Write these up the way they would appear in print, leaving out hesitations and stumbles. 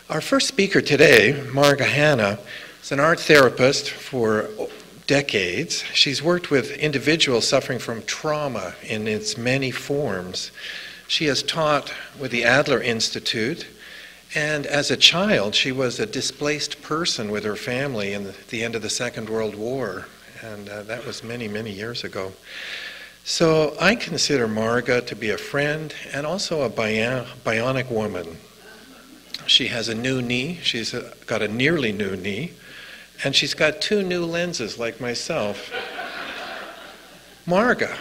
Our first speaker today, Marga Hanna, is an art therapist for decades. She's worked with individuals suffering from trauma in its many forms. She has taught with the Adler Institute, and as a child, she was a displaced person with her family in the end of the Second World War, and that was many, many years ago. So I consider Marga to be a friend and also a bionic woman. She has a new knee. She's got a nearly new knee. And she's got 2 new lenses like myself. Marga.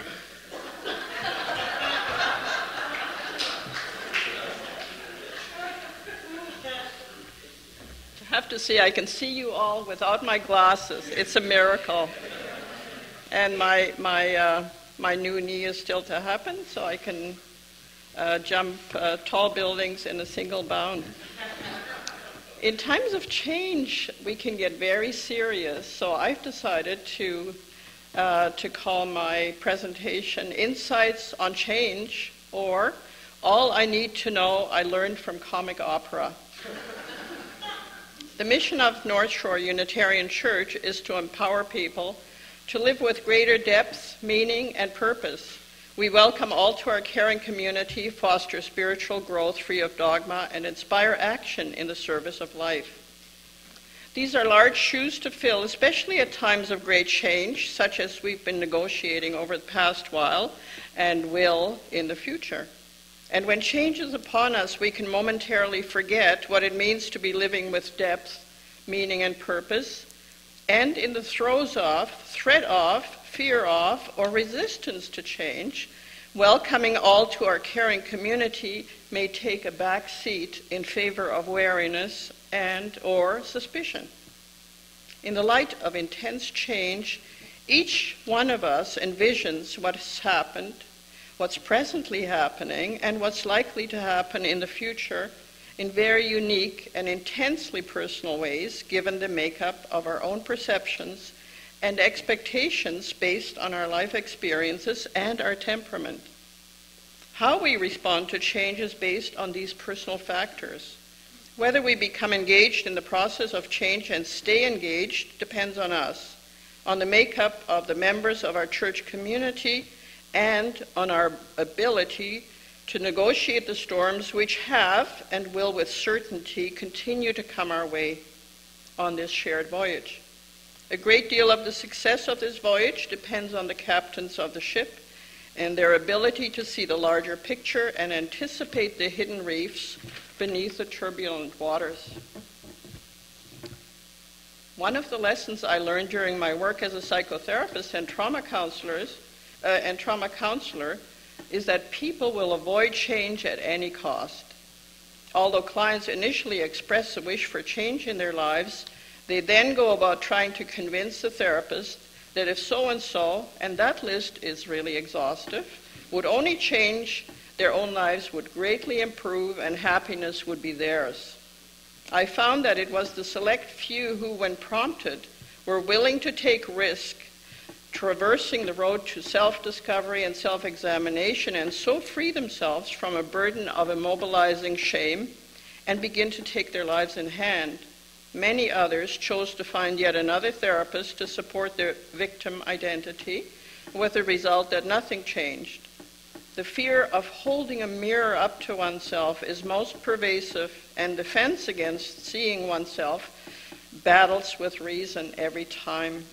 I have to say, I can see you all without my glasses. It's a miracle. And my new knee is still to happen, so I can jump tall buildings in a single bound. In times of change, we can get very serious, so I've decided to call my presentation Insights on Change, or All I Need to Know I Learned from Comic Opera. The mission of North Shore Unitarian Church is to empower people to live with greater depth, meaning, and purpose. We welcome all to our caring community, foster spiritual growth free of dogma, and inspire action in the service of life. These are large shoes to fill, especially at times of great change, such as we've been negotiating over the past while and will in the future. And when change is upon us, we can momentarily forget what it means to be living with depth, meaning, and purpose, and in the throes of, threat of, fear of, or resistance to change, welcoming all to our caring community may take a back seat in favor of wariness and or suspicion. In the light of intense change, each one of us envisions what has happened, what's presently happening, and what's likely to happen in the future in very unique and intensely personal ways, given the makeup of our own perceptions and expectations based on our life experiences and our temperament. How we respond to change is based on these personal factors. Whether we become engaged in the process of change and stay engaged depends on us, on the makeup of the members of our church community, and on our ability to negotiate the storms which have and will with certainty continue to come our way on this shared voyage. A great deal of the success of this voyage depends on the captains of the ship and their ability to see the larger picture and anticipate the hidden reefs beneath the turbulent waters. One of the lessons I learned during my work as a psychotherapist and trauma counselor is that people will avoid change at any cost. Although clients initially express a wish for change in their lives, they then go about trying to convince the therapist that if so-and-so, and that list is really exhaustive, would only change, their own lives would greatly improve and happiness would be theirs. I found that it was the select few who, when prompted, were willing to take risk, traversing the road to self-discovery and self-examination, and so free themselves from a burden of immobilizing shame and begin to take their lives in hand. Many others chose to find yet another therapist to support their victim identity, with the result that nothing changed. The fear of holding a mirror up to oneself is most pervasive, and defense against seeing oneself battles with reason every time.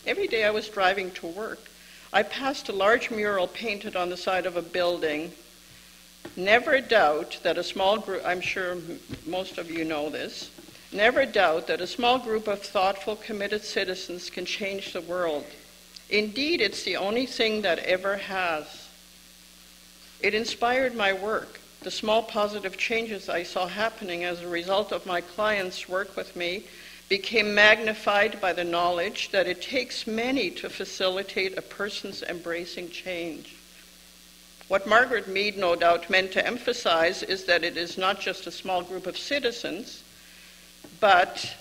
Every day I was driving to work, I passed a large mural painted on the side of a building. Never doubt that a small group, I'm sure most of you know this, never doubt that a small group of thoughtful, committed citizens can change the world. Indeed, it's the only thing that ever has. It inspired my work. The small positive changes I saw happening as a result of my clients' work with me became magnified by the knowledge that it takes many to facilitate a person's embracing change. What Margaret Mead no doubt meant to emphasize is that it is not just a small group of citizens, but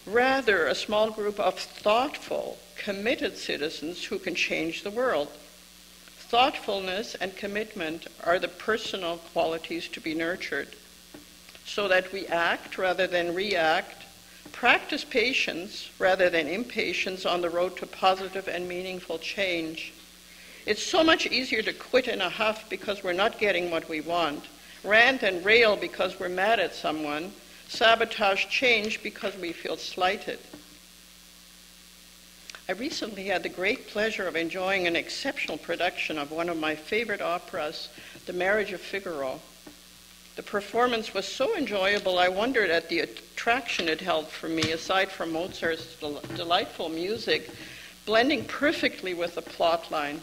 rather a small group of thoughtful, committed citizens who can change the world. Thoughtfulness and commitment are the personal qualities to be nurtured. so that we act rather than react, practice patience rather than impatience on the road to positive and meaningful change. It's so much easier to quit in a huff because we're not getting what we want, rant and rail because we're mad at someone, sabotage change because we feel slighted. I recently had the great pleasure of enjoying an exceptional production of one of my favorite operas, The Marriage of Figaro. The performance was so enjoyable, I wondered at the attraction it held for me, aside from Mozart's delightful music, blending perfectly with the plot line.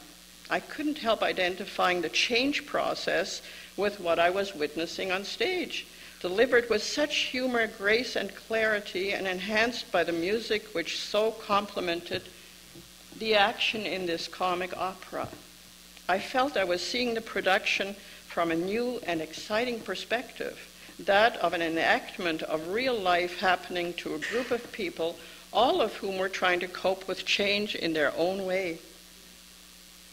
I couldn't help identifying the change process with what I was witnessing on stage, delivered with such humor, grace, and clarity, and enhanced by the music which so complemented the action in this comic opera. I felt I was seeing the production from a new and exciting perspective, that of an enactment of real life happening to a group of people, all of whom were trying to cope with change in their own way.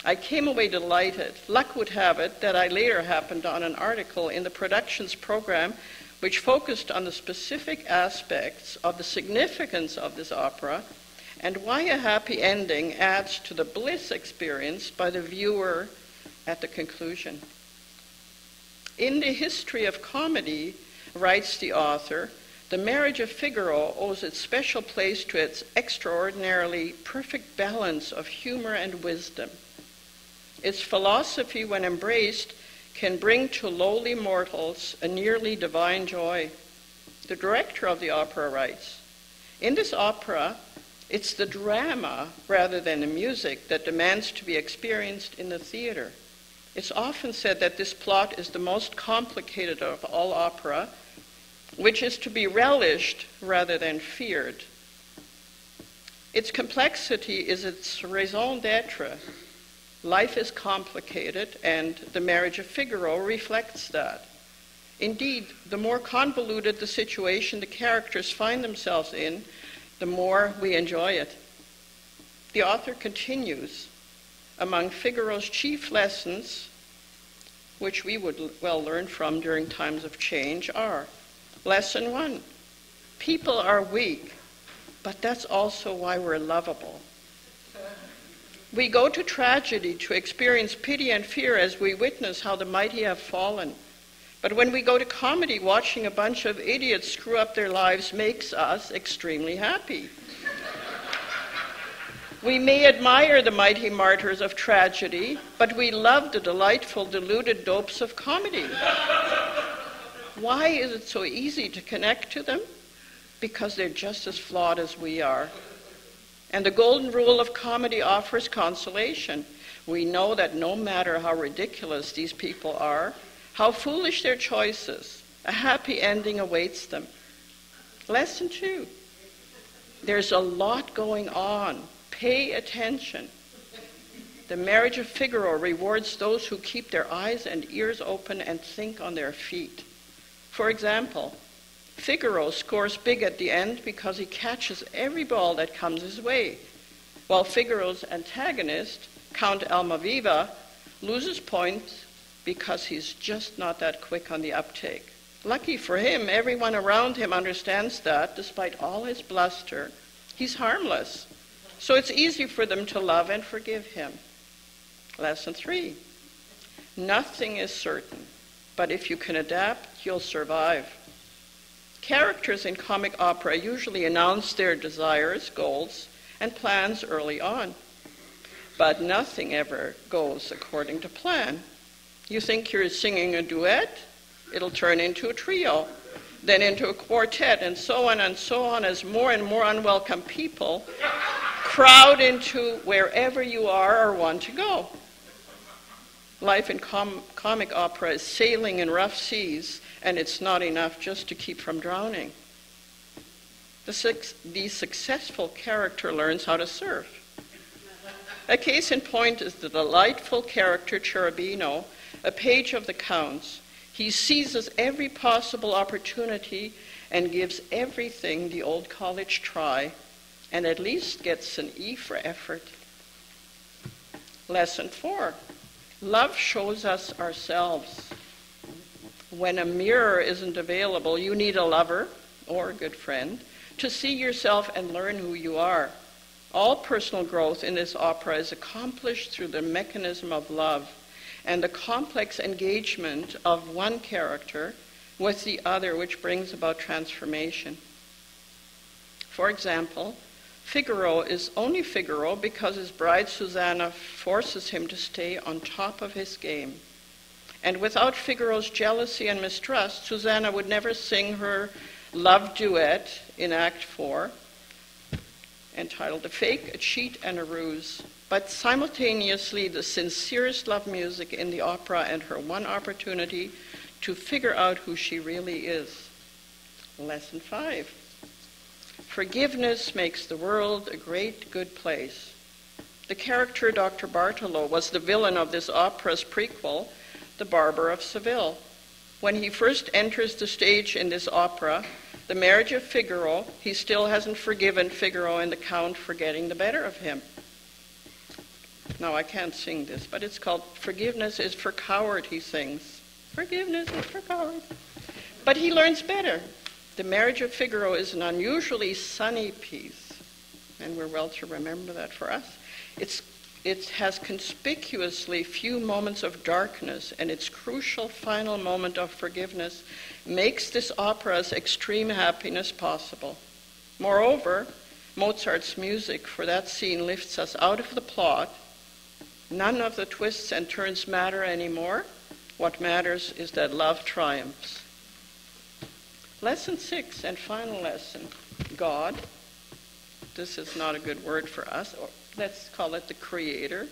I came away delighted. Luck would have it that I later happened on an article in the productions program which focused on the specific aspects of the significance of this opera and why a happy ending adds to the bliss experienced by the viewer at the conclusion. In the history of comedy, writes the author, The Marriage of Figaro owes its special place to its extraordinarily perfect balance of humor and wisdom. Its philosophy, when embraced, can bring to lowly mortals a nearly divine joy. The director of the opera writes, in this opera, it's the drama rather than the music that demands to be experienced in the theater. It's often said that this plot is the most complicated of all opera, which is to be relished rather than feared. Its complexity is its raison d'etre. Life is complicated, and The Marriage of Figaro reflects that. Indeed, the more convoluted the situation the characters find themselves in, the more we enjoy it. The author continues, among Figaro's chief lessons, which we would well learn from during times of change, are: Lesson 1, people are weak, but that's also why we're lovable. We go to tragedy to experience pity and fear as we witness how the mighty have fallen. But when we go to comedy, watching a bunch of idiots screw up their lives makes us extremely happy. We may admire the mighty martyrs of tragedy, but we love the delightful, deluded dopes of comedy. Why is it so easy to connect to them? Because they're just as flawed as we are. And the golden rule of comedy offers consolation. We know that no matter how ridiculous these people are, how foolish their choices, a happy ending awaits them. Lesson 2, there's a lot going on. Pay attention. The Marriage of Figaro rewards those who keep their eyes and ears open and think on their feet. For example, Figaro scores big at the end because he catches every ball that comes his way, while Figaro's antagonist, Count Almaviva, loses points because he's just not that quick on the uptake. Lucky for him, everyone around him understands that, despite all his bluster, he's harmless. So it's easy for them to love and forgive him. Lesson 3, nothing is certain, but if you can adapt, you'll survive. Characters in comic opera usually announce their desires, goals, and plans early on. But nothing ever goes according to plan. You think you're singing a duet, it'll turn into a trio, then into a quartet, and so on as more and more unwelcome people crowd into wherever you are or want to go. Life in comic opera is sailing in rough seas, and it's not enough just to keep from drowning. The successful character learns how to surf. A case in point is the delightful character Cherubino, a page of the Count's. He seizes every possible opportunity and gives everything the old college try, and at least gets an E for effort. Lesson 4, love shows us ourselves. When a mirror isn't available, you need a lover or a good friend to see yourself and learn who you are. All personal growth in this opera is accomplished through the mechanism of love and the complex engagement of one character with the other, which brings about transformation. For example, Figaro is only Figaro because his bride Susanna forces him to stay on top of his game. And without Figaro's jealousy and mistrust, Susanna would never sing her love duet in Act 4, entitled A Fake, a Cheat, and a Ruse. But simultaneously, the sincerest love music in the opera and her one opportunity to figure out who she really is. Lesson 5. Forgiveness makes the world a great, good place. The character Dr. Bartolo was the villain of this opera's prequel, The Barber of Seville. When he first enters the stage in this opera, The Marriage of Figaro, he still hasn't forgiven Figaro and the Count for getting the better of him. Now, I can't sing this, but it's called Forgiveness is for Coward, he sings. Forgiveness is for coward. But he learns better. The Marriage of Figaro is an unusually sunny piece, and we're well to remember that for us. It has conspicuously few moments of darkness, and its crucial final moment of forgiveness makes this opera's extreme happiness possible. Moreover, Mozart's music for that scene lifts us out of the plot. None of the twists and turns matter anymore. What matters is that love triumphs. Lesson 6 and final lesson. God, this is not a good word for us, or let's call it the Creator,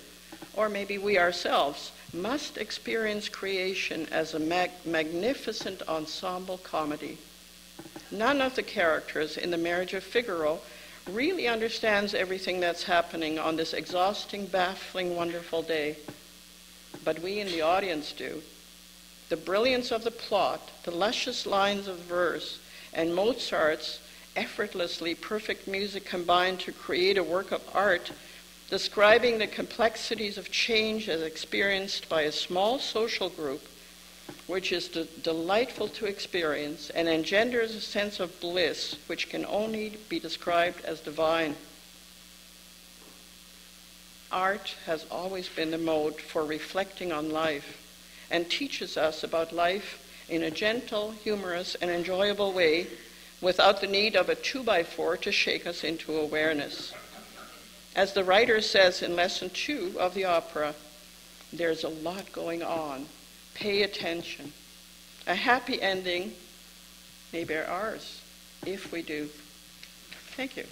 or maybe we ourselves, must experience creation as a magnificent ensemble comedy. None of the characters in The Marriage of Figaro really understands everything that's happening on this exhausting, baffling, wonderful day. But we in the audience do. The brilliance of the plot, the luscious lines of verse, and Mozart's effortlessly perfect music combined to create a work of art describing the complexities of change as experienced by a small social group, which is delightful to experience and engenders a sense of bliss which can only be described as divine. Art has always been the mode for reflecting on life and teaches us about life in a gentle, humorous, and enjoyable way without the need of a 2x4 to shake us into awareness. As the writer says in Lesson 2 of the opera, there's a lot going on. Pay attention. A happy ending may be ours, if we do. Thank you.